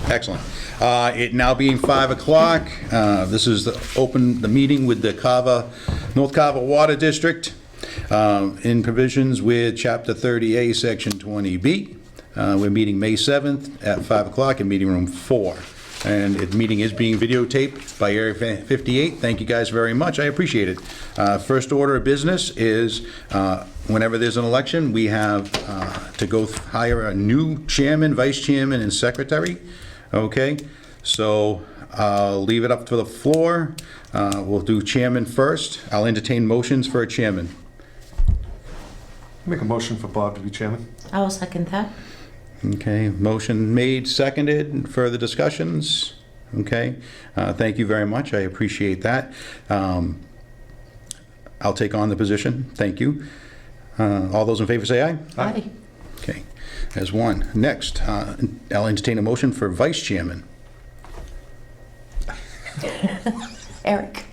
Excellent. It now being 5 o'clock, this is the meeting with the North Carver Water District in provisions with Chapter 30A, Section 20B. We're meeting May 7th at 5 o'clock in meeting room 4. And the meeting is being videotaped by Area 58. Thank you guys very much. I appreciate it. First order of business is whenever there's an election, we have to go hire a new chairman, vice chairman, and secretary. Okay, so I'll leave it up to the floor. We'll do chairman first. I'll entertain motions for a chairman. Make a motion for Bob to be chairman. I will second that. Okay, motion made, seconded. Further discussions? Okay, thank you very much. I appreciate that. I'll take on the position. Thank you. All those in favor say aye. Aye. Okay, there's one. Next, I'll entertain a motion for vice chairman. Eric.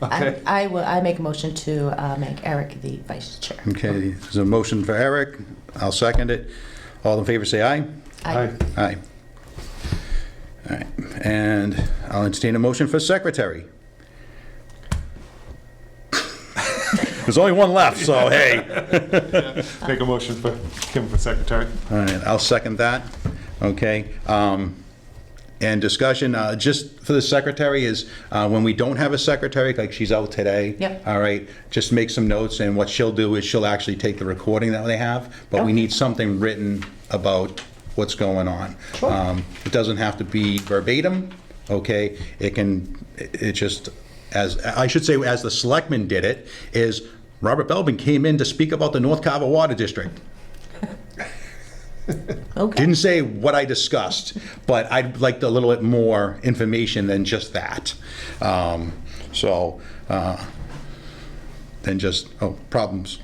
Okay. I make a motion to make Eric the vice chair. Okay, there's a motion for Eric. I'll second it. All in favor say aye. Aye. Aye. All right, and I'll entertain a motion for secretary. There's only one left, so hey. Make a motion for Kim for secretary. All right, I'll second that. Okay. And discussion, just for the secretary is, when we don't have a secretary, like she's out today. Yep. All right, just make some notes, and what she'll do is she'll actually take the recording that they have, but we Okay. need something written about what's going on. Sure. It doesn't have to be verbatim, okay? It just, as, I should say, as the selectmen did it, is Robert Belbin came in to speak about the North Carver Water District. Okay. Didn't say what I discussed, but I'd like a little bit more information than just that. Than just, problems.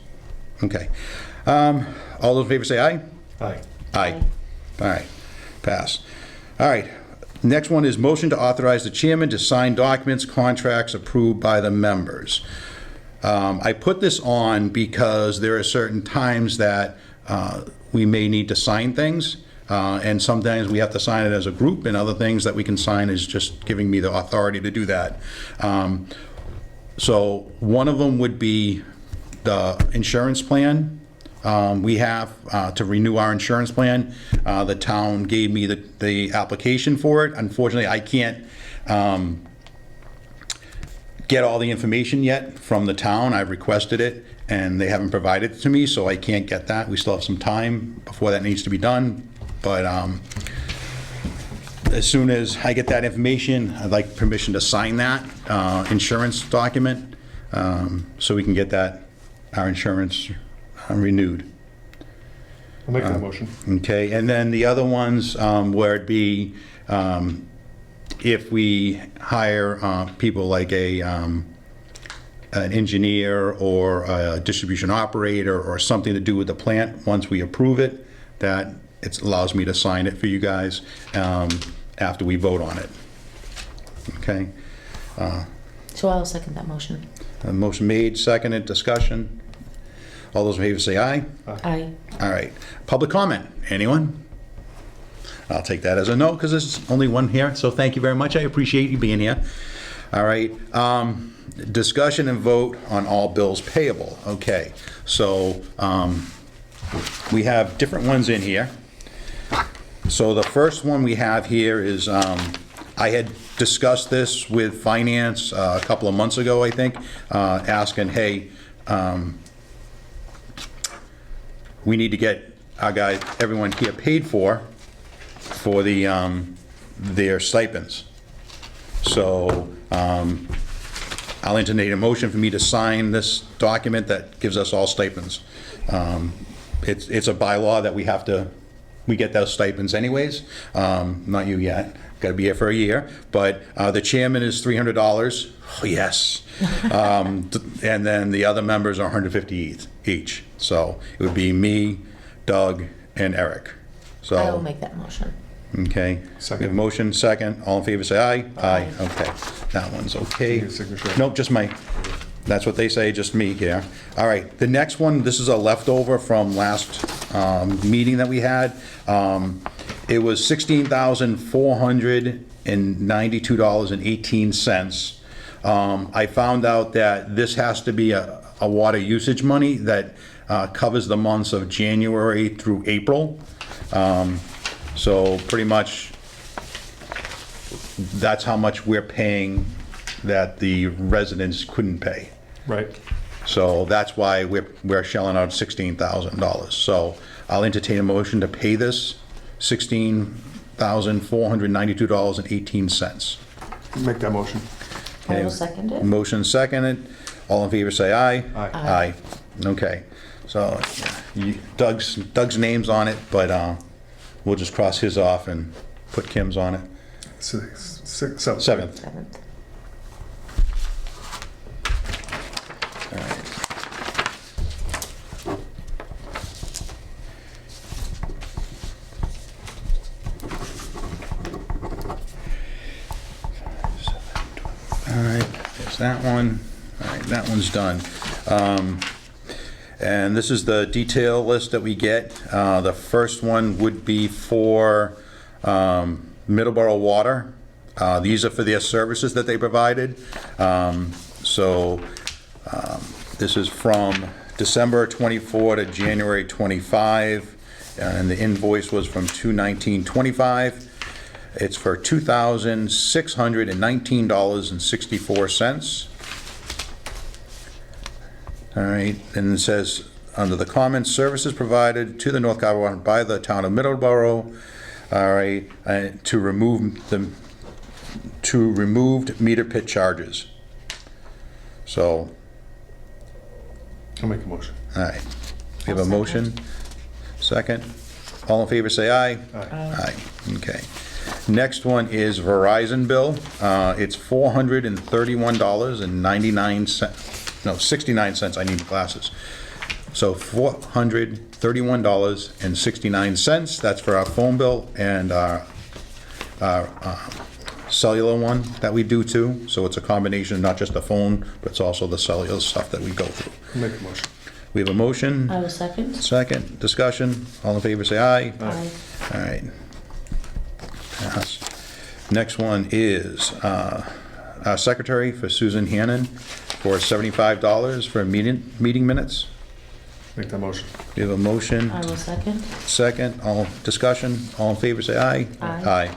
Okay. All those in favor say aye? Aye. Aye. All right, pass. All right, next one is motion to authorize the chairman to sign documents, contracts approved by the members. I put this on because there are certain times that we may need to sign things, and sometimes we have to sign it as a group, and other things that we can sign is just giving me the authority to do that. So one of them would be the insurance plan. We have to renew our insurance plan. The town gave me the application for it. Unfortunately, I can't get all the information yet from the town. I've requested it, and they haven't provided it to me, so I can't get that. We still have some time before that needs to be done, but as soon as I get that information, I'd like permission to sign that insurance document, so we can get our insurance renewed. I'll make that motion. Okay, and then the other ones where it'd be if we hire people like an engineer or a distribution operator or something to do with the plant, once we approve it, that it allows me to sign it for you guys after we vote on it. Okay? So I'll second that motion. Motion made, seconded, discussion. All those in favor say aye. Aye. All right. Public comment, anyone? I'll take that as a no, because there's only one here, so thank you very much. I appreciate you being here. All right. Discussion and vote on all bills payable. Okay, so we have different ones in here. So the first one we have here is, I had discussed this with finance a couple of months ago, I think, asking, hey, we need to get our guys, everyone here paid for their stipends. So I'll entertain a motion for me to sign this document that gives us all stipends. It's a bylaw that we get those stipends anyways. Not you yet, gotta be here for a year, but the chairman is $300. Oh, yes. And then the other members are $150 each. So it would be me, Doug, and Eric. So I will make that motion. Okay. Second. We have a motion, second. All in favor, say aye. Aye. Okay. That one's okay. Your signature. Nope, just my, that's what they say, just me here. All right, the next one, this is a leftover from last meeting that we had. It was $16,492.18. I found out that this has to be a water usage money that covers the months of January through April. So pretty much, that's how much we're paying that the residents couldn't pay. Right. So that's why we're shelling out $16,000. So I'll entertain a motion to pay this $16,492.18. Make that motion. I will second it. Motion seconded. All in favor say aye. Aye. Aye. Okay. So Doug's name's on it, but we'll just cross his off and put Kim's on it. 7th. 7th. 7th. All right. All right, there's that one. All right, that one's done. And this is the detail list that we get. The first one would be for Middleborough Water. These are for their services that they provided. This is from December 24 to January 25, and the invoice was from 2/19/25. It's for $2,619.64. All right, and it says, under the comments, services provided to the North Carver Water by the town of Middleborough, all right, to removed meter pit charges. So, I'll make a motion. all right, we have a I'll motion. Second. All in favor say aye. Aye. Aye, okay. Next one is Verizon bill. It's $431.99, no, 69 cents, I need glasses. So $431.69, that's for our phone bill and our cellular one that we do too. So it's a combination, not just the phone, but it's also the cellular stuff that we go through. I'll make a motion. We have a motion. I will second. Second, discussion, all in favor say aye. Aye. All right. Pass. Next one is our secretary for Susan Hannon for $75 for meeting minutes. Make that motion. We have a motion. I will second. Second, all discussion, all in favor say aye. Aye.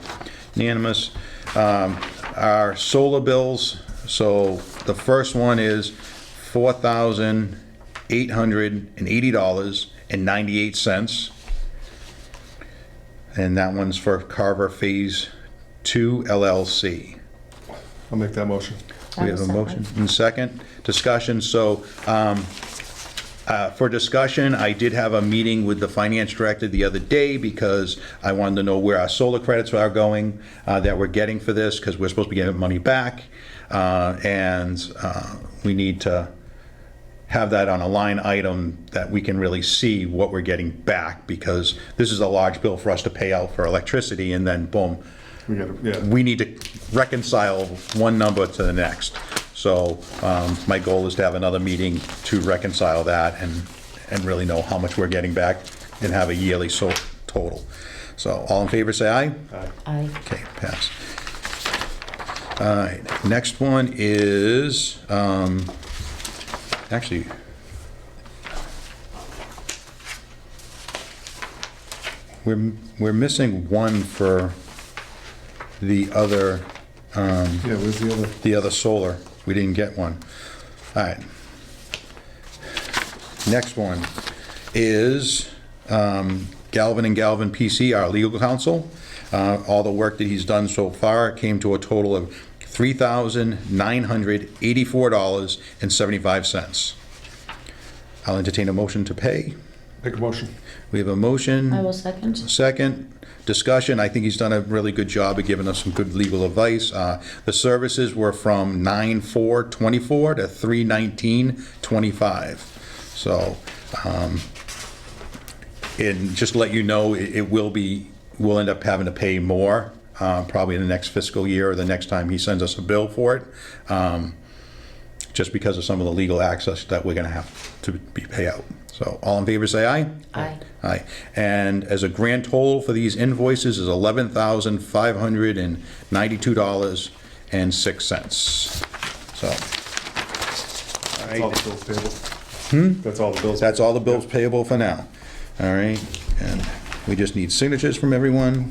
Unanimous. Our solar bills, so the first one is $4,880.98. And that one's for Carver Phase 2 LLC. I'll make that motion. I We will have a motion second. and second. Discussion, so for discussion, I did have a meeting with the finance director the other day because I wanted to know where our solar credits are going, that we're getting for this, because we're supposed to be getting money back. And we need to have that on a line item that we can really see what we're getting back, because this is a large bill for us to pay out for electricity, and then boom, We got to, yeah. we need to reconcile one number to the next. So my goal is to have another meeting to reconcile that and really know how much we're getting back and have a yearly total. So all in favor say aye. Aye. Aye. Okay, pass. All right, next one is, actually, we're missing one for the other, Yeah, where's the other? the other solar. We didn't get one. All right. Next one is Galvin and Galvin PC, our legal counsel. All the work that he's done so far came to a total of $3,984.75. I'll entertain a motion to pay. Make a motion. We have a motion. I will second. Second, discussion. I think he's done a really good job of giving us some good legal advice. The services were from 9/4/24 to 3/19/25. So, and just to let you know, we'll end up having to pay more, probably in the next fiscal year or the next time he sends us a bill for it. just because of some of the legal access that we're gonna have to pay out. So, all in favor, say aye. Aye. Aye. And as a grand total for these invoices is $11,592.06. So, all That's all right, the bills payable. That's all the bills. that's all the bills payable for now. All right, and we just need signatures from everyone.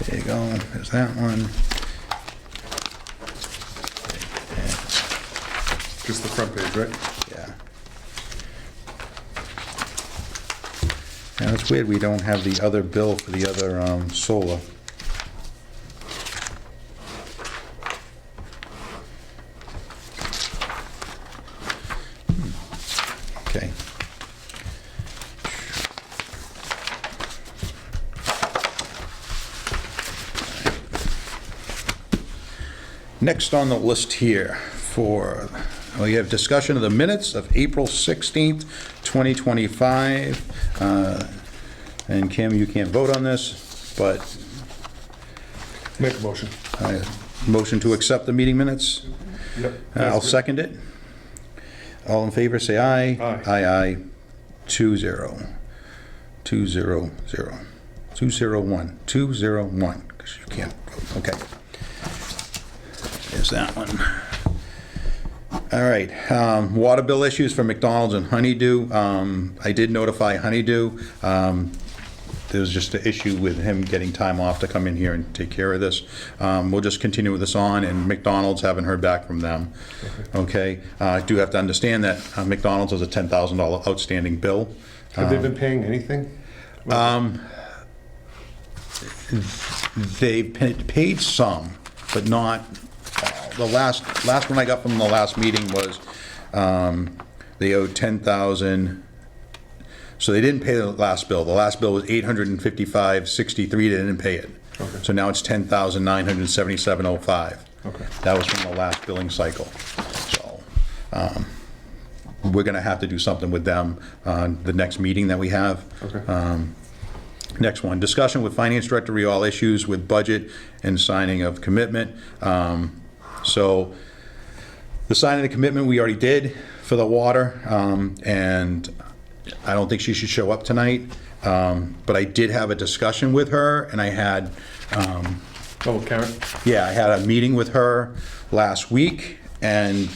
There you go, there's that one. Just the front page, right? Yeah. Now, it's weird we don't have the other bill for the other solar. Okay. Next on the list here we have discussion of the minutes of April 16th, 2025. And Kim, you can't vote on this, but Make a motion. motion to accept the meeting minutes. Yep. I'll second it. All in favor, say aye. Aye. Aye, aye. 2-0. 2-0-0. 201. 201, because you can't vote. Okay. There's that one. All right, water bill issues for McDonald's and Honeydew. I did notify Honeydew. There was just an issue with him getting time off to come in here and take care of this. We'll just continue with this on, and McDonald's, haven't heard back from them. Okay, I do have to understand that McDonald's has a $10,000 outstanding bill. Have they been paying anything? They paid some, but not. The last one I got from the last meeting was they owed $10,000. So they didn't pay the last bill. The last bill was $855.63. They didn't pay it. Okay. So now it's $10,977.05. Okay. That was from the last billing cycle. So we're going to have to do something with them on the next meeting that we have. Okay. Next one, discussion with Finance Director re all issues with budget and signing of commitment. So the signing of the commitment we already did for the water, and I don't think she should show up tonight. But I did have a discussion with her, and I had, Oh, Karen? yeah, I had a meeting with her last week, and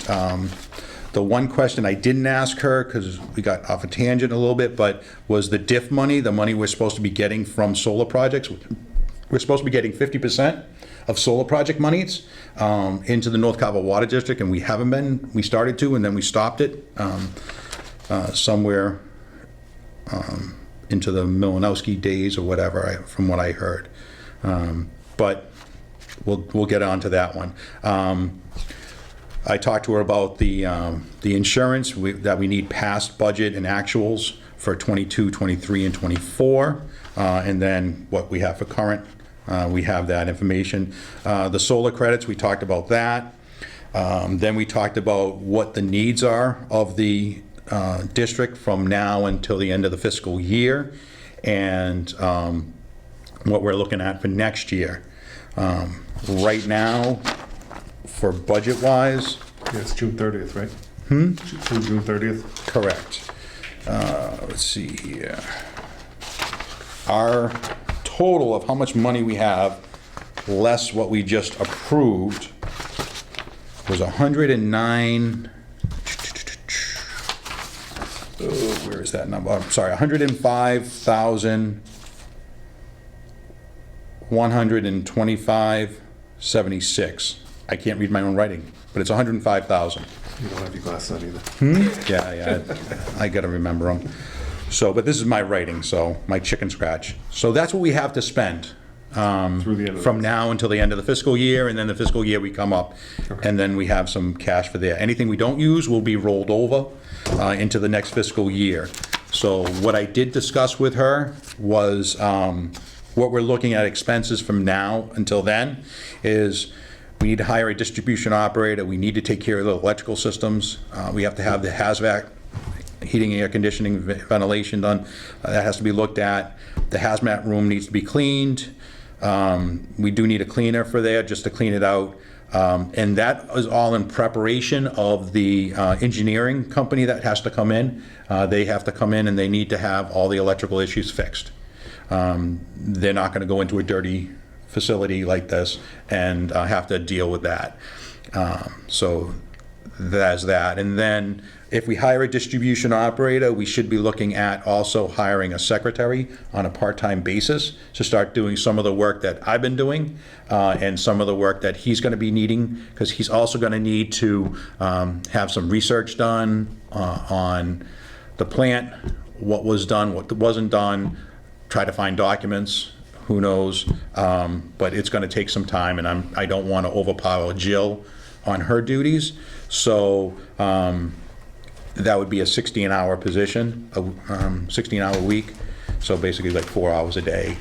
the one question I didn't ask her, because we got off a tangent a little bit, but was the DIF money, the money we're supposed to be getting from solar projects. We're supposed to be getting 50% of solar project monies into the North Carver Water District, and we haven't been. We started to, and then we stopped it somewhere into the Milanowski days or whatever, from what I heard. But we'll get on to that one. I talked to her about the insurance that we need past budget and actuals for 22, 23, and 24, and then what we have for current. We have that information. The solar credits, we talked about that. Then we talked about what the needs are of the district from now until the end of the fiscal year, and what we're looking at for next year. Right now, for budget-wise, Yeah, it's June 30th, right? Through June 30th? correct. Let's see here. Our total of how much money we have, less what we just approved, was 109. Oh, where is that number? I'm sorry, 105,125.76. I can't read my own writing, but it's 105,000. You don't have your glasses on either. Yeah, I gotta remember them. So, but this is my writing, so my chicken scratch. So that's what we have to spend Through the end of from the- now until the end of the fiscal year, and then the fiscal year we come up, and then we have some cash for there. Anything we don't use will be rolled over into the next fiscal year. So what I did discuss with her was what we're looking at expenses from now until then is we need to hire a distribution operator. We need to take care of the electrical systems. We have to have the HVAC, heating, air conditioning, ventilation done. That has to be looked at. The hazmat room needs to be cleaned. We do need a cleaner for there just to clean it out. And that is all in preparation of the engineering company that has to come in. They have to come in and they need to have all the electrical issues fixed. They're not going to go into a dirty facility like this and have to deal with that. So there's that. And then if we hire a distribution operator, we should be looking at also hiring a secretary on a part-time basis to start doing some of the work that I've been doing and some of the work that he's going to be needing, because he's also going to need to have some research done on the plant, what was done, what wasn't done, try to find documents, who knows, but it's going to take some time, and I don't want to overpower Jill on her duties, so that would be a 16-hour position, a 16-hour week, so basically like 4 hours a day.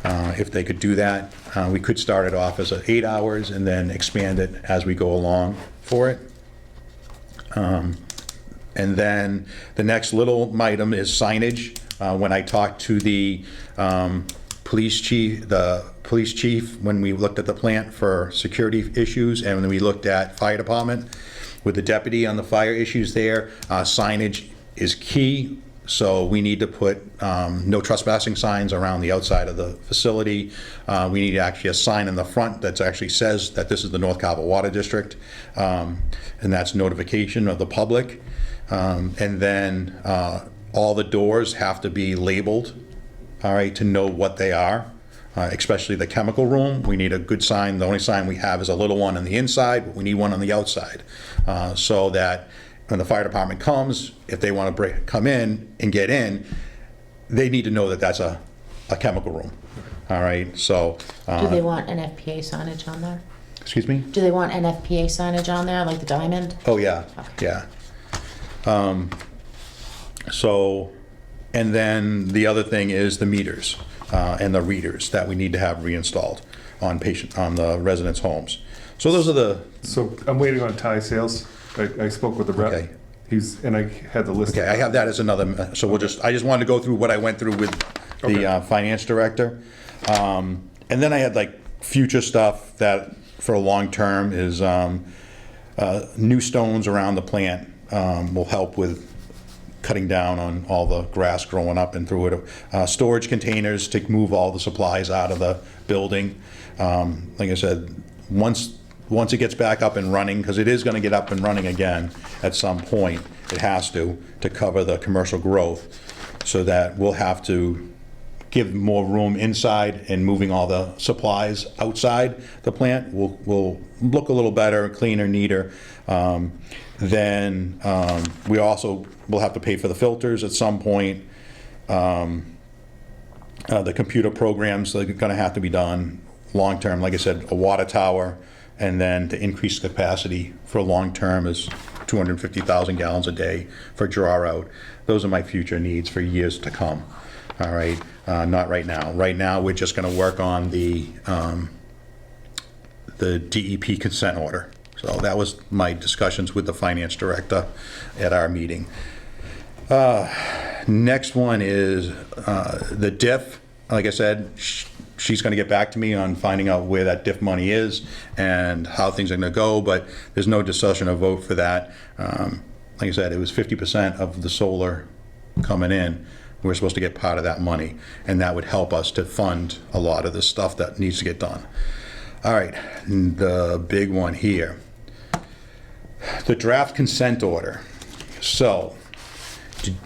If they could do that, we could start it off as 8 hours and then expand it as we go along for it. And then the next little item is signage. When I talked to the police chief, when we looked at the plant for security issues, and when we looked at fire department with the deputy on the fire issues there, signage is key. So we need to put no trespassing signs around the outside of the facility. We need actually a sign in the front that actually says that this is the North Carver Water District, and that's notification of the public. And then all the doors have to be labeled, all right, to know what they are, especially the chemical room. We need a good sign. The only sign we have is a little one on the inside, but we need one on the outside, so that when the fire department comes, if they want to come in and get in, they need to know that that's a chemical room, all right? So. Do they want NFPA signage on there? Excuse me? Do they want NFPA signage on there, like the diamond? Oh, yeah, Okay. yeah. So, and then the other thing is the meters and the readers that we need to have reinstalled on the residents' homes. So those are the. So I'm waiting on tie sales. I spoke with the rep. Okay. And I had the list. Okay, I have that as another, so I just wanted to go through what I went through with the finance director. And then I had like future stuff that for a long term is new stones around the plant will help with cutting down on all the grass growing up and through it. Storage containers to move all the supplies out of the building. Like I said, once it gets back up and running, because it is going to get up and running again at some point, it has to cover the commercial growth, so that we'll have to give more room inside, and moving all the supplies outside the plant will look a little better, cleaner, neater. Then we also will have to pay for the filters at some point. The computer programs that are going to have to be done long-term. Like I said, a water tower, and then to increase capacity for long-term is 250,000 gallons a day for draw out. Those are my future needs for years to come. All right, not right now. Right now, we're just going to work on the DEP consent order. So that was my discussions with the finance director at our meeting. Next one is the DIF. Like I said, she's going to get back to me on finding out where that DIF money is and how things are going to go, but there's no discussion or vote for that. Like I said, it was 50% of the solar coming in. We're supposed to get part of that money, and that would help us to fund a lot of the stuff that needs to get done. All right, the big one here. The draft consent order. So,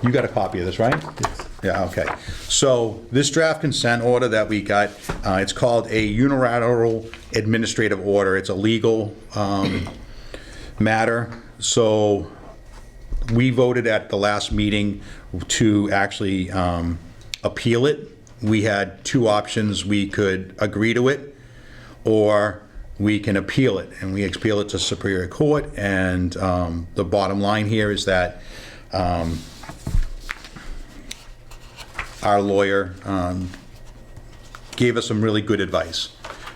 you got a copy of this, right? Yes. Yeah, okay. So this draft consent order that we got, it's called a unilateral administrative order. It's a legal matter. So we voted at the last meeting to actually appeal it. We had two options. We could agree to it, or we can appeal it, and we appeal it to Superior Court. And the bottom line here is that our lawyer gave us some really good advice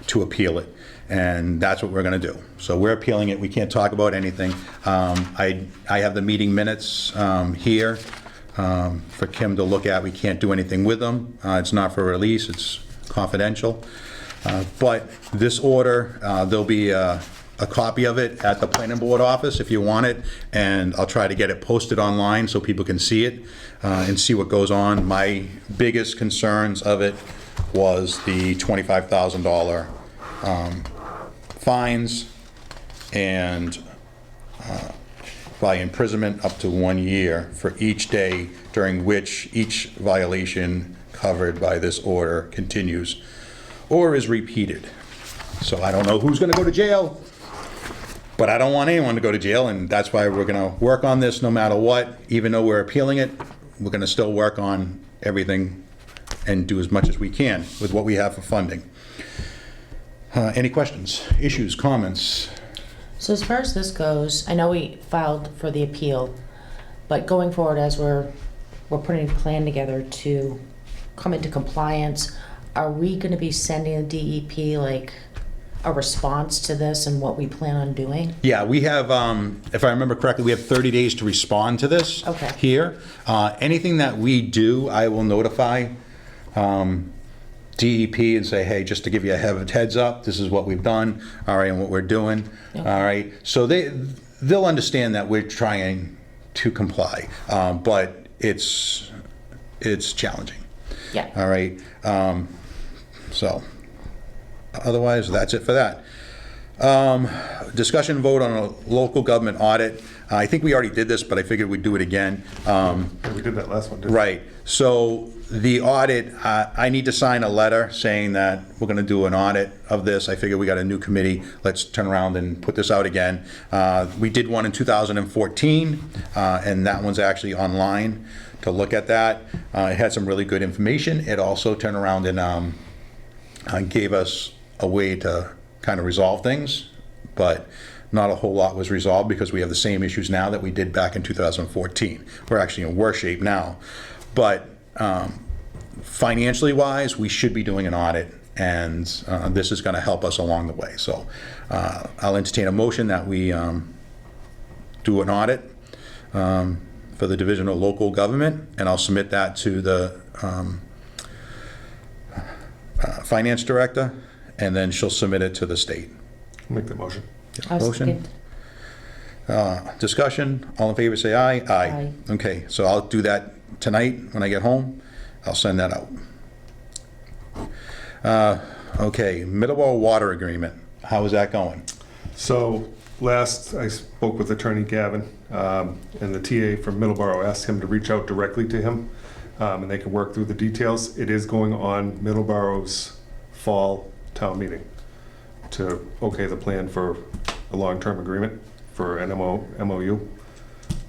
to appeal it, and that's what we're going to do. So we're appealing it. We can't talk about anything. I have the meeting minutes here for Kim to look at. We can't do anything with them. It's not for release. It's confidential. But this order, there'll be a a copy of it at the planning board office if you want it, and I'll try to get it posted online so people can see it and see what goes on. My biggest concerns of it was the $25,000 fines and by imprisonment up to 1 year for each day during which each violation covered by this order continues or is repeated. So I don't know who's gonna go to jail, but I don't want anyone to go to jail, and that's why we're gonna work on this no matter what. Even though we're appealing it, we're gonna still work on everything and do as much as we can with what we have for funding. Any questions, issues, comments? So as far as this goes, I know we filed for the appeal, but going forward as we're putting a plan together to come into compliance, are we gonna be sending the DEP like a response to this and what we plan on doing? Yeah, we have, if I remember correctly, we have 30 days to respond to this Okay. here. Anything that we do, I will notify DEP and say, hey, just to give you a heads up, this is what we've done, all right, and what we're doing, all right? So they'll understand that we're trying to comply, but it's challenging. Yeah. All right, so otherwise, that's it for that. Discussion vote on a local government audit. I think we already did this, but I figured we'd do it again. Yeah, we did that last one, didn't we? Right, so the audit, I need to sign a letter saying that we're gonna do an audit of this. I figure we got a new committee, let's turn around and put this out again. We did one in 2014, and that one's actually online to look at that. It had some really good information. It also turned around and gave us a way to kind of resolve things, but not a whole lot was resolved because we have the same issues now that we did back in 2014. We're actually in worse shape now. But financially wise, we should be doing an audit, and this is gonna help us along the way. So I'll entertain a motion that we do an audit for the Division of Local Government, and I'll submit that to the Finance Director, and then she'll submit it to the state. Make the motion. I'll Motion. second. Discussion, all in favor say aye. Aye. Okay, so I'll do that tonight when I get home. I'll send that out. Okay, Middleborough Water Agreement, how is that going? So last I spoke with Attorney Gavin, and the TA from Middleborough asked him to reach out directly to him, and they can work through the details. It is going on Middleborough's fall town meeting to okay the plan for a long-term agreement for an MOU.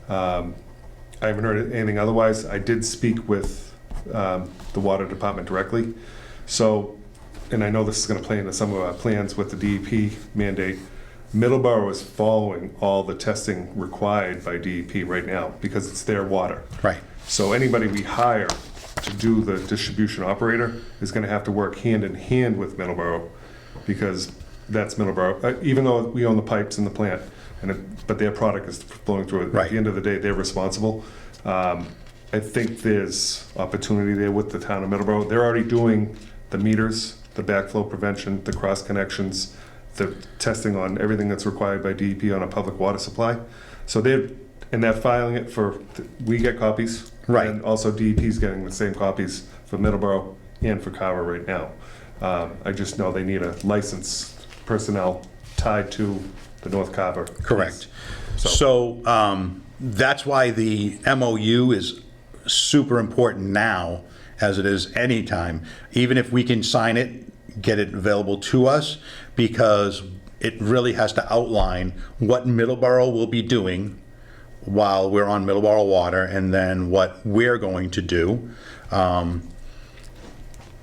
I haven't heard anything otherwise. I did speak with the water department directly. So, and I know this is going to play into some of our plans with the DEP mandate. Middleborough is following all the testing required by DEP right now because it's their water. Right. So anybody we hire to do the distribution operator is going to have to work hand in hand with Middleborough because that's Middleborough, even though we own the pipes in the plant, but their product is flowing through it. Right. At the end of the day, they're responsible. I think there's opportunity there with the town of Middleborough. They're already doing the meters, the backflow prevention, the cross connections, the testing on everything that's required by DEP on a public water supply. So they're filing it for, we get copies. Right. And also DEP's getting the same copies for Middleborough and for Carver right now. I just know they need a licensed personnel tied to the North Carver. Correct. So that's why the MOU is super important now, as it is anytime. Even if we can sign it, get it available to us, because it really has to outline what Middleborough will be doing while we're on Middleborough Water, and then what we're going to do.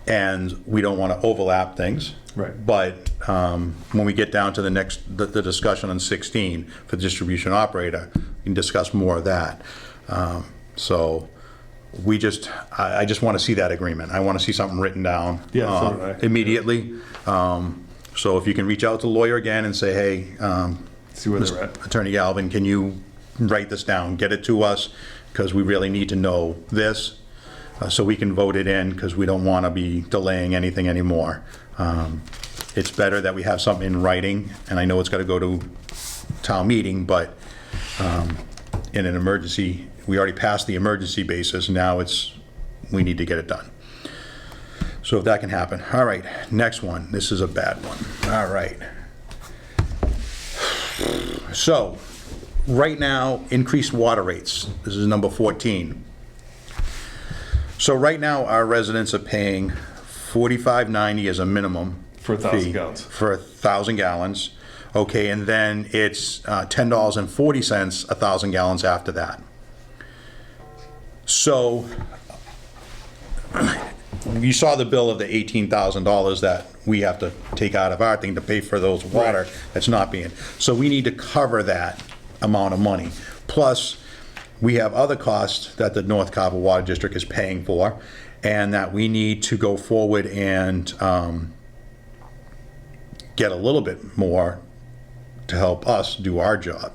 And we don't want to overlap things. Right. But when we get down to the discussion on 16 for the distribution operator, we can discuss more of that. So I just want to see that agreement. I want to see something written down Yeah, so do I. immediately. So if you can reach out to the lawyer again and say, hey, See where they're at. Attorney Galvin, can you write this down, get it to us, because we really need to know this, so we can vote it in, because we don't want to be delaying anything anymore. it's better that we have something in writing, and I know it's got to go to town meeting, but in an emergency, we already passed the emergency basis, now we need to get it done. So if that can happen. All right, next one. This is a bad one. All right. So, right now, increased water rates. This is number 14. So right now, our residents are paying $45.90 as a minimum. For 1,000 fee gallons. For 1,000 gallons. Okay, and then it's $10.40 a 1,000 gallons after that. So, you saw the bill of the $18,000 that we have to take out of our thing to pay for those water that's not being. So we need to cover that amount of money. Plus, we have other costs that the North Carver Water District is paying for, and that we need to go forward and get a little bit more to help us do our job.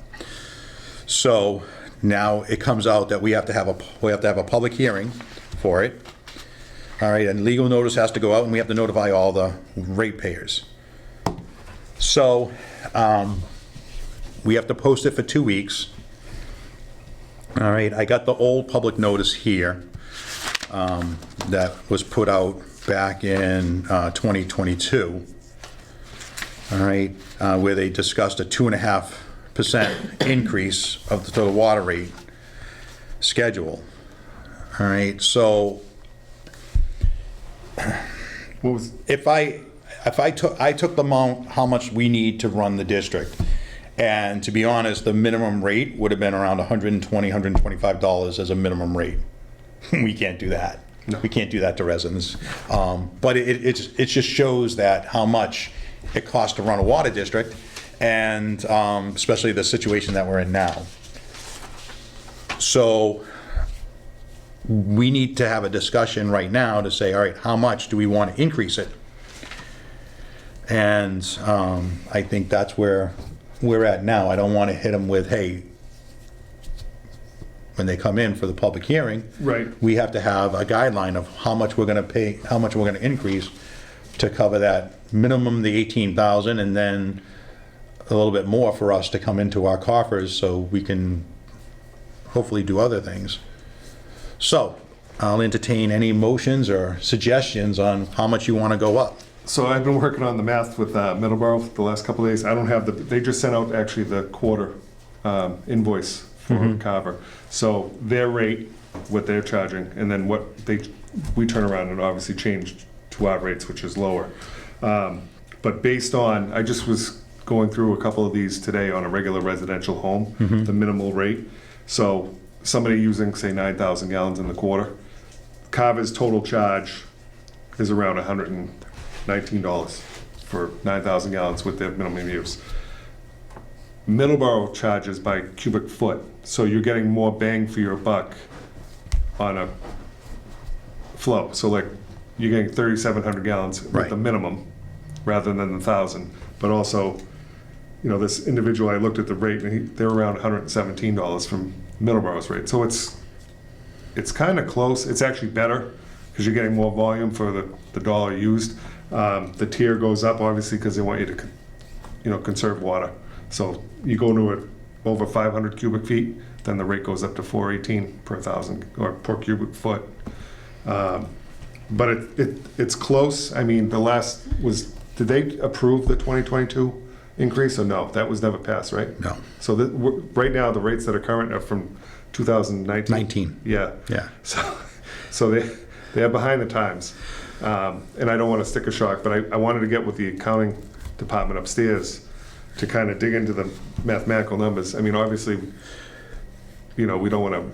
So now it comes out that we have to have a public hearing for it. All right, and legal notice has to go out, and we have to notify all the ratepayers. So we have to post it for 2 weeks. All right, I got the old public notice here that was put out back in 2022. All right, where they discussed a 2.5% increase of the water rate schedule. All right, so What was, if I took the amount, how much we need to run the district, and to be honest, the minimum rate would have been around $120, $125 as a minimum rate. We can't do that. No. We can't do that to residents. But it just shows that how much it costs to run a water district, and especially the situation that we're in now. So we need to have a discussion right now to say, all right, how much do we want to increase it? And I think that's where we're at now. I don't want to hit them with, hey, when they come in for the public hearing, Right. we have to have a guideline of how much we're going to pay, how much we're going to increase to cover that minimum, the 18,000, and then a little bit more for us to come into our coffers so we can hopefully do other things. So I'll entertain any motions or suggestions on how much you want to go up. so I've been working on the math with Middleborough the last couple of days. I don't have they just sent out actually the quarter invoice for Carver. So their rate, what they're charging, and then what we turn around and obviously change to our rates, which is lower. But based on, I just was going through a couple of these today on a regular residential home, the minimal rate. So somebody using, say, 9,000 gallons in the quarter, Carver's total charge is around $119 for 9,000 gallons with their minimum use. Middleborough charges by cubic foot, so you're getting more bang for your buck on a flow. So like, you're getting 3,700 gallons with Right. the minimum rather than the 1,000. But also, you know, this individual, I looked at the rate, and they're around $117 from Middleborough's rate. So it's kind of close. It's actually better because you're getting more volume for the dollar used. The tier goes up obviously because they want you to, you know, conserve water. So you go to it over 500 cubic feet, then the rate goes up to $4.18 per 1,000 or per cubic foot. But it's close. I mean, the last was, did they approve the 2022 increase or no? That was never passed, right? No. So right now, the rates that are current are from 2019. 19. Yeah. Yeah. So they're behind the times. And I don't want to stick a shock, but I wanted to get with the accounting department upstairs to kind of dig into the mathematical numbers. I mean, obviously, you know, we don't want to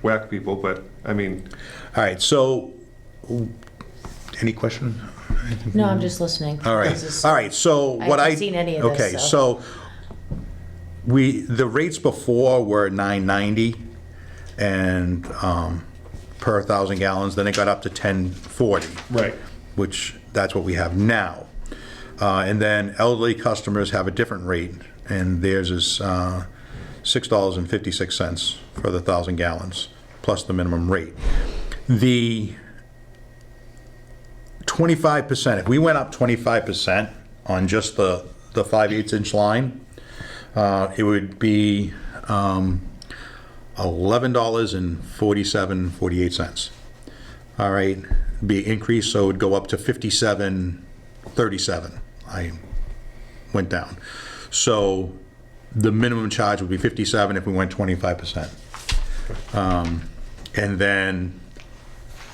whack people, but I mean, All right, so, any question? No, I'm just listening. All right, This is- all right, so I what haven't seen any of this, okay, so. so the rates before were $9.90 and per 1,000 gallons, then it got up to $10.40. right. Which, that's what we have now. And then elderly customers have a different rate, and theirs is $6.56 for the 1,000 gallons, plus the minimum rate. The 25%, if we went up 25% on just the 5/8 inch line, it would be $11.47, 48 cents. All right, be increased, so it would go up to 57.37. I went down. So the minimum charge would be 57 if we went 25%. And then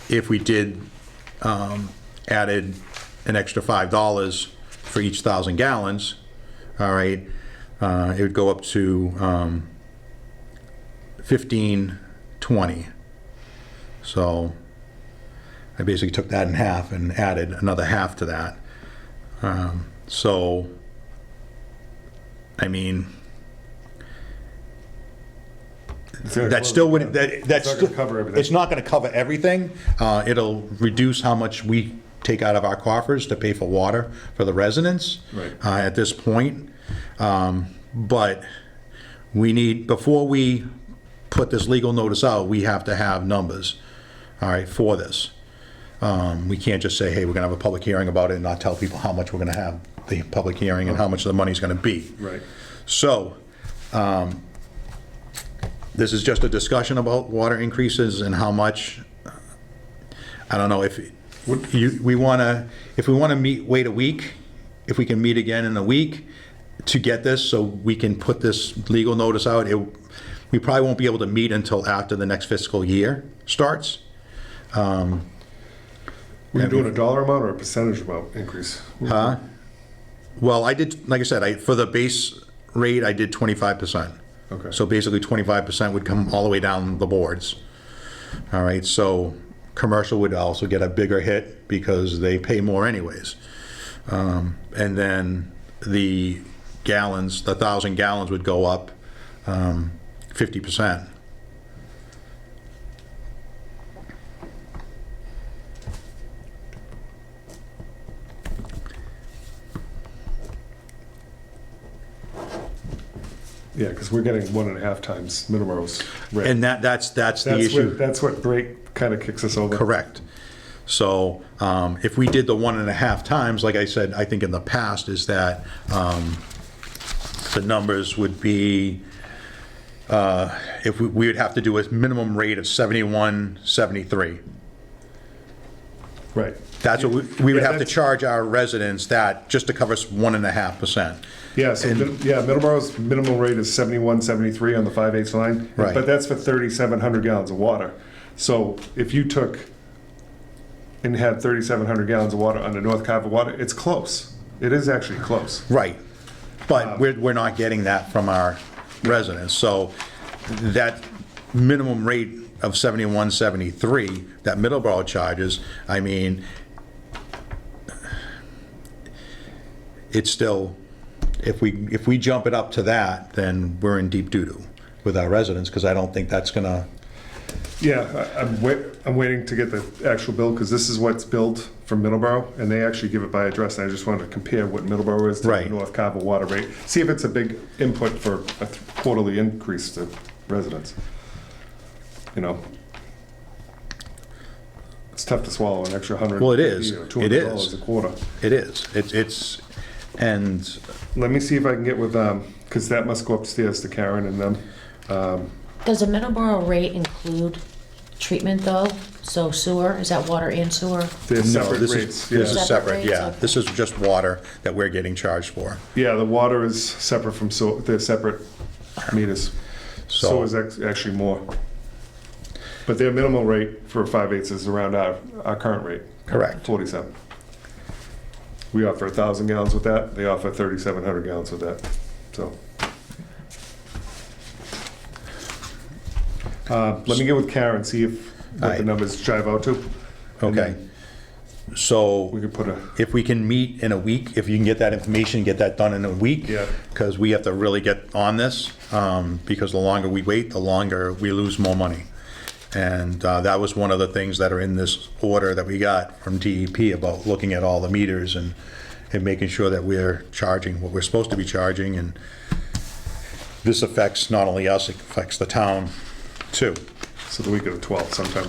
if we did added an extra $5 for each 1,000 gallons, all right, it would go up to 15.20. So I basically took that in half and added another half to that. So, I mean, that still wouldn't, that's not gonna cover everything. It's not gonna cover everything. It'll reduce how much we take out of our coffers to pay for water for the residents. Right. At this point. But we need, before we put this legal notice out, we have to have numbers, all right, for this. We can't just say, hey, we're gonna have a public hearing about it and not tell people how much we're gonna have the public hearing and how much the money's gonna be. Right. So, this is just a discussion about water increases and how much. I don't know if we wanna wait a week, if we can meet again in a week to get this, so we can put this legal notice out. We probably won't be able to meet until after the next fiscal year starts. Were you doing a dollar amount or a percentage amount increase? Well, I did, like I said, for the base rate, I did 25%. Okay. So basically 25% would come all the way down the boards. All right, so commercial would also get a bigger hit because they pay more anyways. And then the gallons, the 1,000 gallons would go up 50%. Yeah, because we're getting 1.5 times Middleborough's rate. And that's the issue. That's what break kind of kicks us over. Correct. So if we did the 1.5 times, like I said, I think in the past, is that the numbers would be, if we would have to do a minimum rate of 71.73. Right. That's what we would Yeah, have to charge our residents, that just to cover 1.5%. Yeah, so, Middleborough's minimum rate is 71.73 on the 5/8 line. Right. But that's for 3,700 gallons of water. So if you took and had 3,700 gallons of water under North Carver water, it's close. It is actually close. Right. But we're not getting that from our residents. So that minimum rate of 71.73 that Middleborough charges, I mean, it's still, if we jump it up to that, then we're in deep doo-doo with our residents, because I don't think that's gonna. Yeah, I'm waiting to get the actual bill, because this is what's billed from Middleborough, and they actually give it by address, and I just wanted to compare what Middleborough is to Right. the North Carver water rate. See if it's a big input for a quarterly increase to residents. You know? It's tough to swallow an extra $100. Well, it is. $200 It is. a quarter. It is. It's and Let me see if I can get with, because that must go upstairs to Karen and them. Does a Middleborough rate include treatment though? So sewer, is that water and sewer? They're no, separate this rates. is Yeah. separate. rates, Yeah, okay. this is just water that we're getting charged for. Yeah, the water is separate from, they're separate meters. So is actually more. But their minimum rate for 5/8 is around our current rate. Correct. 47. We offer 1,000 gallons with that. They offer 3,700 gallons with that. So. Let me get with Karen, see if what the Alright. numbers jive out to. And Okay. then So we could put a, if we can meet in a week, if you can get that information, get that done in a week. Yeah. Because we have to really get on this, because the longer we wait, the longer we lose more money. And that was one of the things that are in this order that we got from DEP about looking at all the meters and making sure that we're charging what we're supposed to be charging. And this affects not only us, it affects the town too. so the week of the 12th, sometime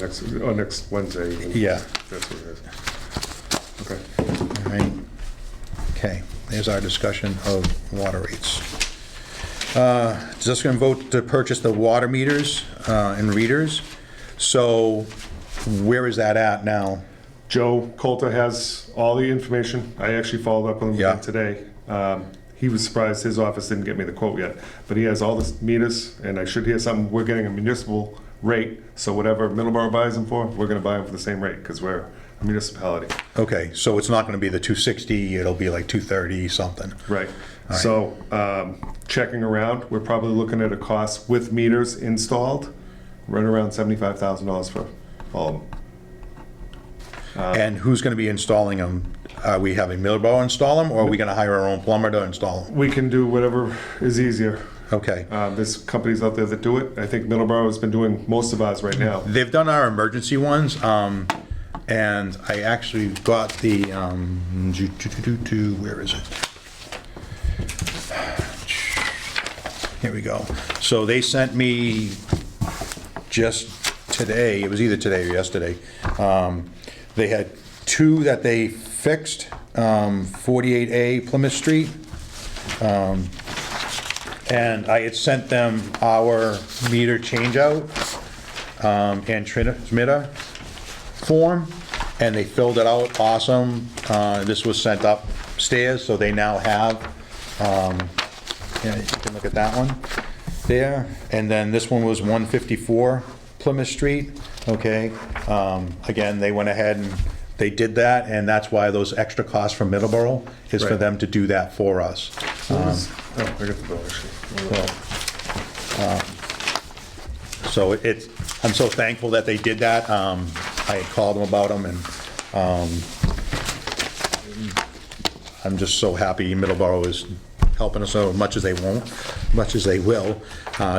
next Wednesday. even. Yeah. That's what it is. Okay. All right. Okay, there's our discussion of water rates. Just going to vote to purchase the water meters and readers. So where is that at now? Joe Coulter has all the information. I actually followed up with him Yeah. again today. He was surprised his office didn't get me the quote yet, but he has all the meters, and I should hear something. We're getting a municipal rate, so whatever Middleborough buys them for, we're going to buy them for the same rate because we're a municipality. Okay, so it's not going to be the 260, it'll be like 230 something. Right. right. So checking around, we're probably looking at a cost with meters installed, right around $75,000 for all of them. And who's going to be installing them? Are we having Middleborough install them, or are we going to hire our own plumber to install them? We can do whatever is easier. Okay. There's companies out there that do it. I think Middleborough has been doing most of ours right now. They've done our emergency ones, and I actually got the, where is it? Here we go. So they sent me just today, it was either today or yesterday, they had two that they fixed, 48A Plymouth Street, and I had sent them our meter changeout and transmitter form, and they filled it out awesome. This was sent upstairs, so they now have, yeah, you can look at that one there. And then this one was 154 Plymouth Street, okay? Again, they went ahead and they did that, and that's why those extra costs from Middleborough is for Right. them to do that for us. Oh, I got the bill actually. So it's, I'm so thankful that they did that. I had called them about them, and I'm just so happy Middleborough is helping us so much as they won't, much as they will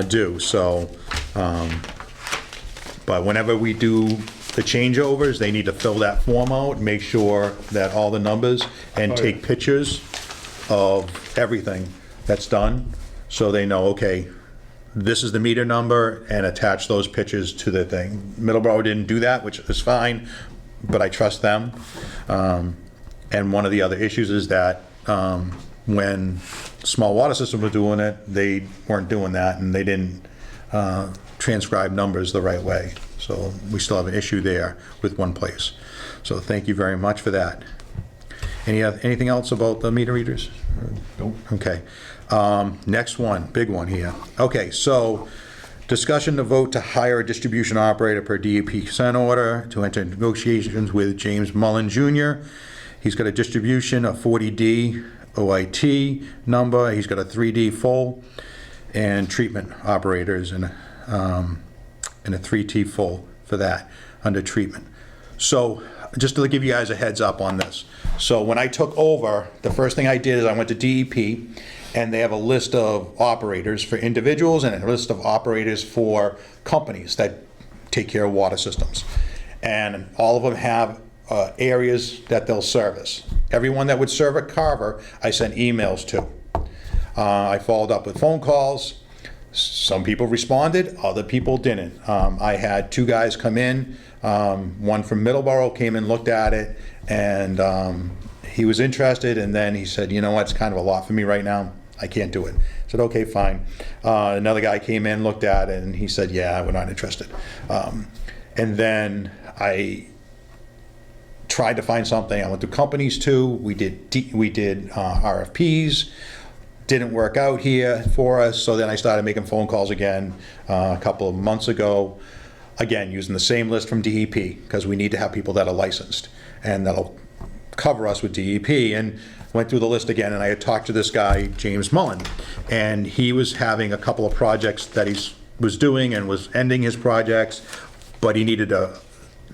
do. So, but whenever we do the changeovers, they need to fill that form out, make sure that all the numbers, and Oh, take yeah. pictures of everything that's done, so they know, okay, this is the meter number, and attach those pictures to the thing. Middleborough didn't do that, which is fine, but I trust them. And one of the other issues is that when small water system was doing it, they weren't doing that, and they didn't transcribe numbers the right way. So we still have an issue there with one place. So thank you very much for that. Anything else about the meter readers? Nope. Okay. Next one, big one here. Okay, so discussion to vote to hire a distribution operator per DEP consent order to enter negotiations with James Mullen Jr. He's got a distribution, a 40D OIT number. He's got a 3D full, and treatment operators, and a 3T full for that under treatment. So just to give you guys a heads up on this. So when I took over, the first thing I did is I went to DEP, and they have a list of operators for individuals and a list of operators for companies that take care of water systems. And all of them have areas that they'll service. Everyone that would serve at Carver, I sent emails to. I followed up with phone calls. Some people responded, other people didn't. I had two guys come in. One from Middleborough came and looked at it, and he was interested, and then he said, you know what, it's kind of a lot for me right now. I can't do it. I said, okay, fine. Another guy came in, looked at it, and he said, yeah, we're not interested. And then I tried to find something. I went to companies too. We did RFPs. Didn't work out here for us, so then I started making phone calls again a couple of months ago, again using the same list from DEP, because we need to have people that are licensed and that'll cover us with DEP. And went through the list again, and I had talked to this guy James Mullen, and he was having a couple of projects that he was doing and was ending his projects, but he needed a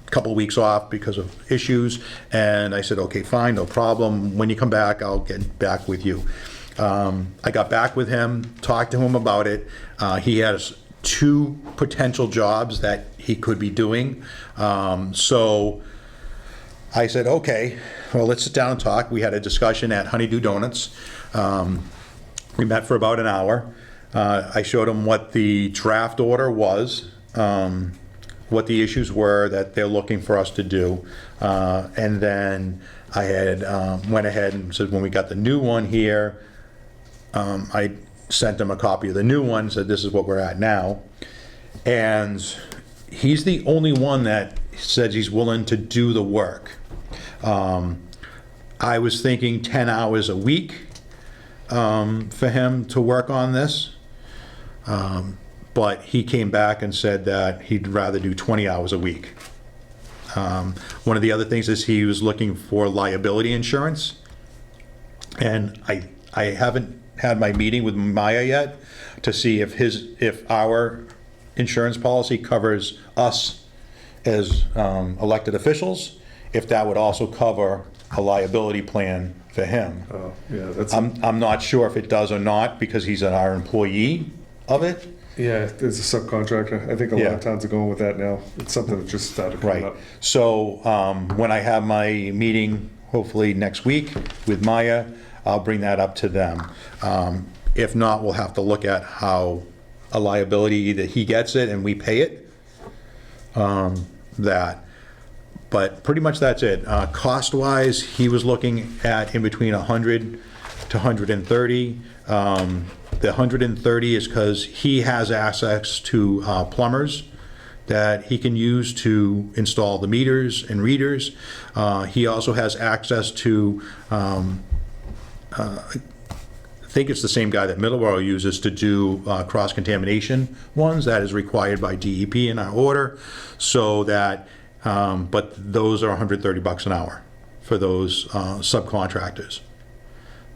couple of weeks off because of issues. And I said, okay, fine, no problem. When you come back, I'll get back with you. I got back with him, talked to him about it. He has two potential jobs that he could be doing. So I said, okay, well, let's sit down and talk. We had a discussion at Honeydew Donuts. We met for about an hour. I showed him what the draft order was, what the issues were that they're looking for us to do. And then I had went ahead and said when we got the new one here, I sent him a copy of the new one, said this is what we're at now. And he's the only one that says he's willing to do the work. I was thinking 10 hours a week for him to work on this. But he came back and said that he'd rather do 20 hours a week. One of the other things is he was looking for liability insurance. And I haven't had my meeting with Maya yet to see if our insurance policy covers us as elected officials, if that would also cover a liability plan for him. Oh, yeah, that's, I'm not sure if it does or not because he's our employee of it. yeah, it's a subcontractor. I think a lot Yeah. of towns are going with that now. It's something that just started coming Right. up. So when I have my meeting, hopefully next week with Maya, I'll bring that up to them. If not, we'll have to look at how a liability, either he gets it and we pay it, that. But pretty much that's it. Cost-wise, he was looking at in between 100 to 130. The 130 is because he has access to plumbers that he can use to install the meters and readers. He also has access to, I think it's the same guy that Middleborough uses to do cross-contamination ones. That is required by DEP in our order, so that, but those are 130 bucks an hour for those subcontractors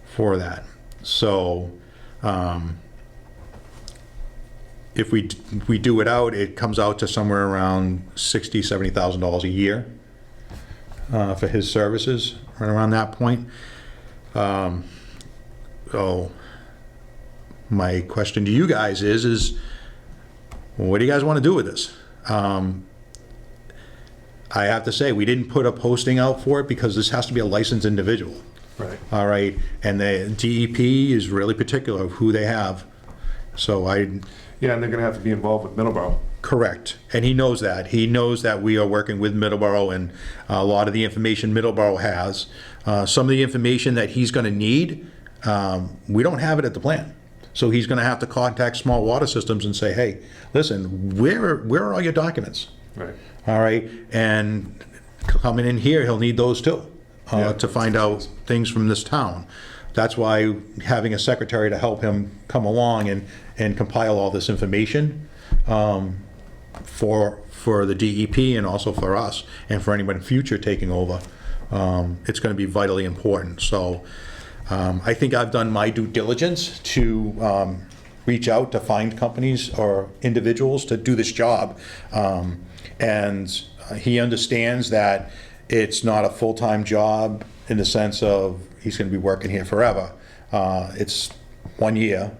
for that. So if we do it out, it comes out to somewhere around $60,000, $70,000 a year for his services, right around that point. So my question to you guys is what do you guys want to do with this? I have to say, we didn't put a posting out for it because this has to be a licensed individual. Right. All right, and the DEP is really particular of who they have. So Yeah, and they're gonna have to be involved with Middleborough. correct, and he knows that. He knows that we are working with Middleborough, and a lot of the information Middleborough has. Some of the information that he's gonna need, we don't have it at the plant. So he's gonna have to contact small water systems and say, hey, listen, where are all your documents? Right. All right, and coming in here, he'll need those too, Yeah. to find out things from this town. That's why having a secretary to help him come along and compile all this information for the DEP and also for us and for anyone in future taking over, it's going to be vitally important. So I think I've done my due diligence to reach out to find companies or individuals to do this job. And he understands that it's not a full-time job in the sense of he's going to be working here forever. It's 1 year,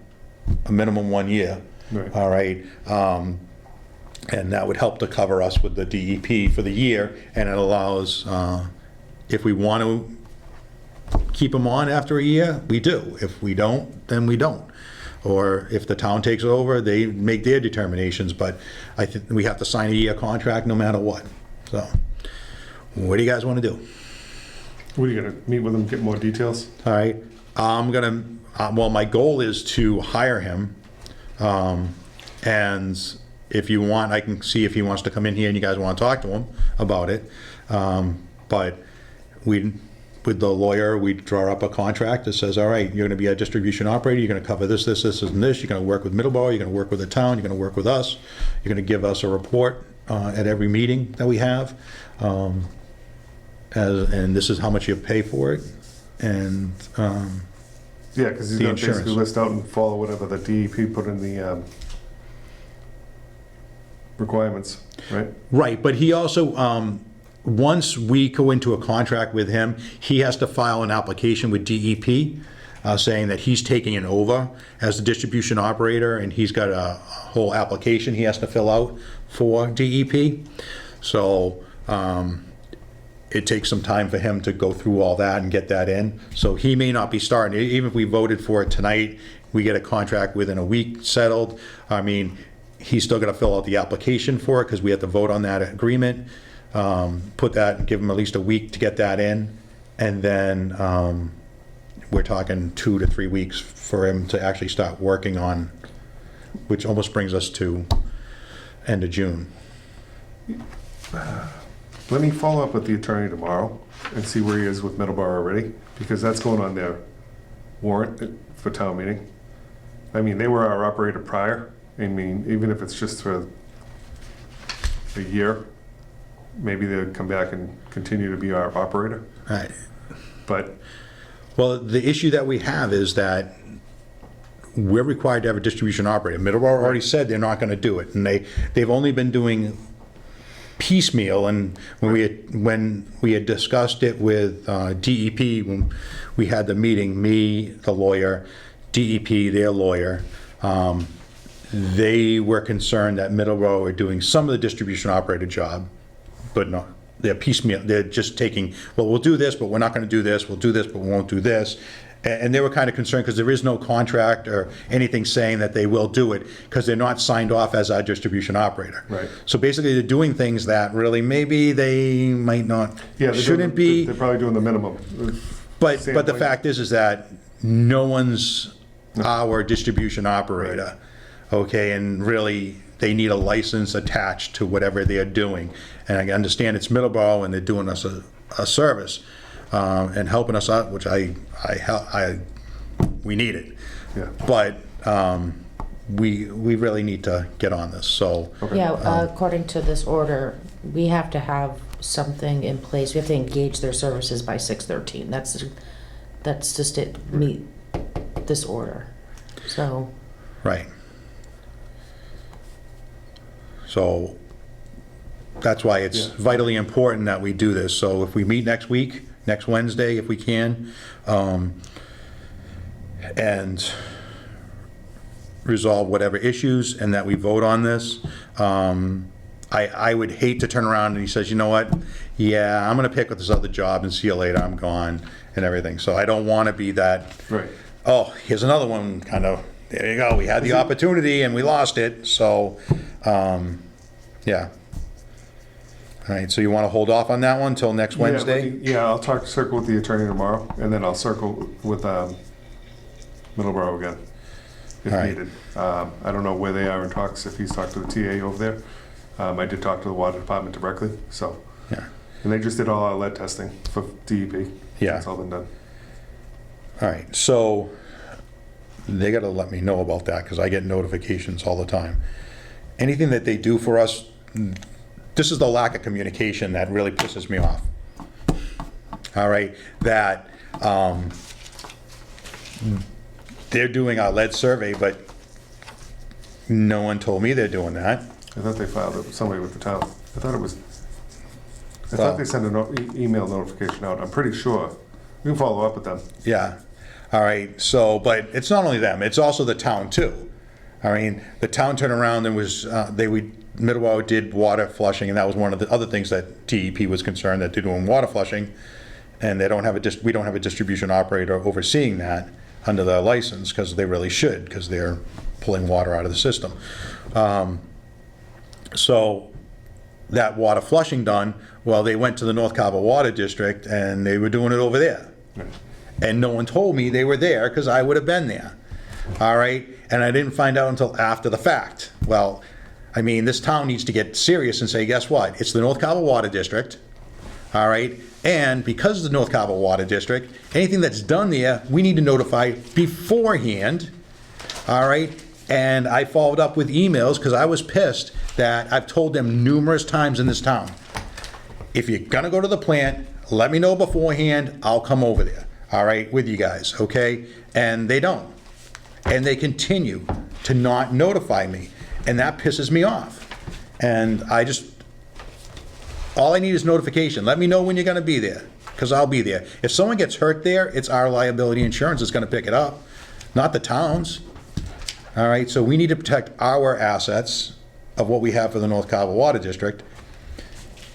a minimum 1 year. Right. All right. And that would help to cover us with the DEP for the year, and it allows, if we want to keep him on after a year, we do. If we don't, then we don't. Or if the town takes over, they make their determinations, but I think we have to sign a year contract no matter what. So, what do you guys want to do? What are you gonna meet with them, get more details? All right, I'm gonna, well, my goal is to hire him. And if you want, I can see if he wants to come in here and you guys want to talk to him about it. But with the lawyer, we draw up a contract that says, all right, you're gonna be a distribution operator, you're gonna cover this, this, this, and this, you're gonna work with Middleborough, you're gonna work with the town, you're gonna work with us, you're gonna give us a report at every meeting that we have. And this is how much you pay for it, and, Yeah, because he's The gonna insurance. basically list out and follow whatever the DEP put in the requirements, right? right, but he also, once we go into a contract with him, he has to file an application with DEP, saying that he's taking it over as the distribution operator, and he's got a whole application he has to fill out for DEP. So, it takes some time for him to go through all that and get that in. So he may not be starting, even if we voted for it tonight, we get a contract within a week settled. I mean, he's still got to fill out the application for it because we have to vote on that agreement. Put that, give him at least a week to get that in. And then we're talking 2 to 3 weeks for him to actually start working on, which almost brings us to end of June. Let me follow up with the attorney tomorrow and see where he is with Middleborough already, because that's going on their warrant for town meeting. I mean, they were our operator prior. I mean, even if it's just for a year, maybe they'll come back and continue to be our operator. Right. But Well, the issue that we have is that we're required to have a distribution operator. Middleborough already said they're not going to do it, and they've only been doing piecemeal. And when we had discussed it with DEP, when we had the meeting, me, the lawyer, DEP, their lawyer, they were concerned that Middleborough were doing some of the distribution operator job, but not. They're piecemeal. They're just taking, well, we'll do this, but we're not going to do this. We'll do this, but we won't do this. And they were kind of concerned because there is no contract or anything saying that they will do it because they're not signed off as our distribution operator. Right. So basically, they're doing things that really maybe they might not, yeah, shouldn't be. They're probably doing the minimum. But the Standpoint. fact is that no one's our distribution operator, okay? And really, they need a license attached to whatever they're doing. And I understand it's Middleborough, and they're doing us a service and helping us out, which we need it. Yeah. But we really need to get on this. So Okay. Yeah, according to this order, we have to have something in place. We have to engage their services by 6/13. That's just it, meet this order. So, right. So that's why it's Yeah. vitally important that we do this. So if we meet next week, next Wednesday, if we can, and resolve whatever issues, and that we vote on this, I would hate to turn around and he says, you know what, yeah, I'm gonna pick up this other job and see you later, I'm gone, and everything. So I don't wanna be that, Right. oh, here's another one, kind of, there you go, we had the opportunity and we lost it, so, yeah. All right, so you want to hold off on that one till next Wednesday? Yeah, I'll circle with the attorney tomorrow, and then I'll circle with Middleborough again, if All right. needed. I don't know where they are in talks, if he's talked to the TA over there. I did talk to the water department directly, so. Yeah. And they just did all our lead testing for DEP. Yeah. That's all been done. All right, so they got to let me know about that because I get notifications all the time. Anything that they do for us, this is the lack of communication that really pisses me off. All right, that they're doing our lead survey, but no one told me they're doing that. I thought they filed it with somebody with the town. I thought Well- they sent an email notification out. I'm pretty sure. We can follow up with them. Yeah, all right, so, but it's not only them, it's also the town too. I mean, the town turned around and was, Middleborough did water flushing, and that was one of the other things that DEP was concerned, that they're doing water flushing, and they don't have we don't have a distribution operator overseeing that under their license, because they really should, because they're pulling water out of the system. So that water flushing done, well, they went to the North Carver Water District, and they were doing it over there. And no one told me they were there, because I would have been there. All right? And I didn't find out until after the fact. Well, I mean, this town needs to get serious and say, guess what? It's the North Carver Water District, all right? And because it's the North Carver Water District, anything that's done there, we need to notify beforehand, all right? And I followed up with emails because I was pissed that I've told them numerous times in this town, if you're gonna go to the plant, let me know beforehand, I'll come over there, all right, with you guys, okay? And they don't. And they continue to not notify me, and that pisses me off. And all I need is notification. Let me know when you're gonna be there, because I'll be there. If someone gets hurt there, it's our liability insurance that's gonna pick it up, not the town's. All right, so we need to protect our assets of what we have for the North Carver Water District,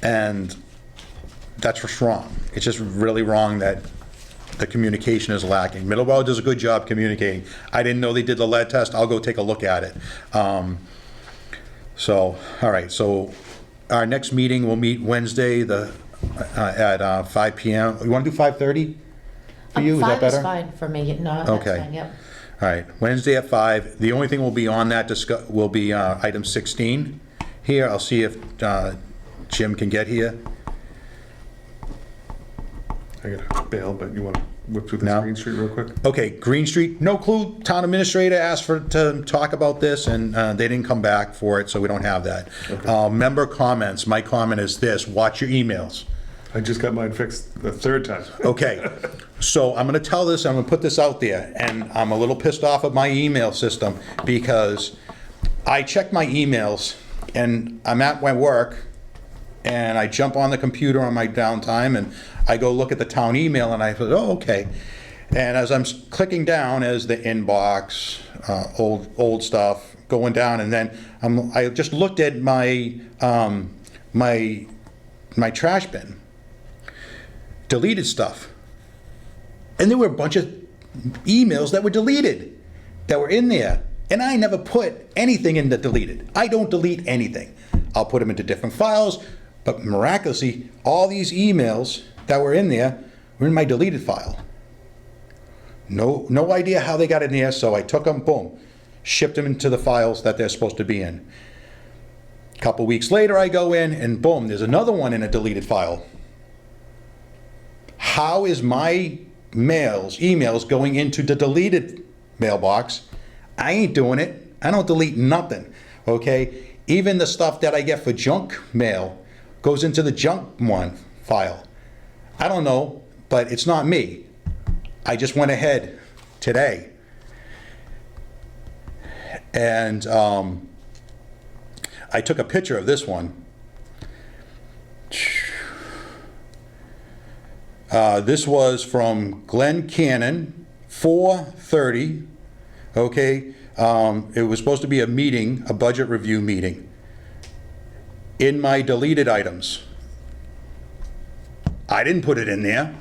and that's just wrong. It's just really wrong that the communication is lacking. Middleborough does a good job communicating. I didn't know they did the lead test. I'll go take a look at it. So, all right, so our next meeting, we'll meet Wednesday, the at 5 PM. You want to do 5:30 for you? Is that 5 better? is fine for me. No, that's Okay. fine, yep. All right, Wednesday at 5. The only thing will be on that will be item 16 here. I'll see if Jim can get here. I gotta bail, but you want to whip through this No. Green Street real quick? Okay, Green Street, no clue. Town administrator asked to talk about this, and they didn't come back for it, so we don't have that. Member comments, my comment is this: watch your emails. I just got mine fixed the third time. Okay, so I'm gonna tell this, I'm gonna put this out there, and I'm a little pissed off at my email system because I check my emails, and I'm at my work, and I jump on the computer on my downtime, and I go look at the town email, and I thought, oh, okay. And as I'm clicking down as the inbox, old stuff, going down, and then I just looked at my my trash bin, deleted stuff. And there were a bunch of emails that were deleted, that were in there. And I never put anything in the deleted. I don't delete anything. I'll put them into different files, but miraculously, all these emails that were in there were in my deleted file. No idea how they got in there, so I took them, boom, shipped them into the files that they're supposed to be in. A couple weeks later, I go in, and boom, there's another one in a deleted file. How is my emails going into the deleted mailbox? I ain't doing it. I don't delete nothing, okay? Even the stuff that I get for junk mail goes into the junk one file. I don't know, but it's not me. I just went ahead today and I took a picture of this one. This was from Glenn Cannon, 4:30, okay? It was supposed to be a meeting, a budget review meeting. In my deleted items. I didn't put it in there.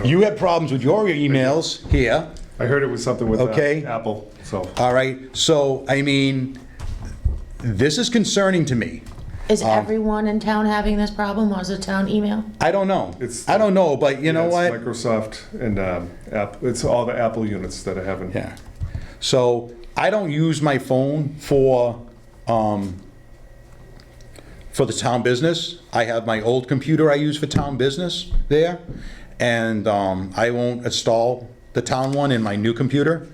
You had problems with your emails here, I heard it was something with Okay. Apple, so. all right? So, I mean, this is concerning to me. Is everyone in town having this problem? Was it town email? I don't know. It's- I don't know, but you know It's what? Microsoft and it's all the Apple units that are having. Yeah. So I don't use my phone for the town business. I have my old computer I use for town business there, and I won't install the town one in my new computer.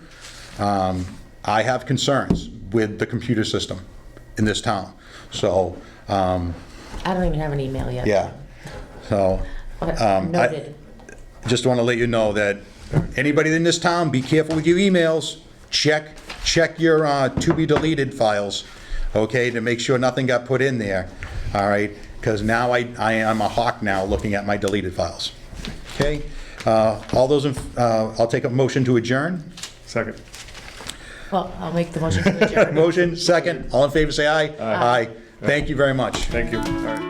I have concerns with the computer system in this town. So, I don't even have an email yet. yeah. So, But noted. just want to let you know that anybody in this town, be careful with your emails. Check your to be deleted files, okay, to make sure nothing got put in there, all right? Because now I am a hawk now looking at my deleted files, okay? All those, I'll take a motion to adjourn. Second. Well, I'll make the motion to adjourn. Motion, second. All in favor, say aye. Aye. Thank you very much. Thank you. All right.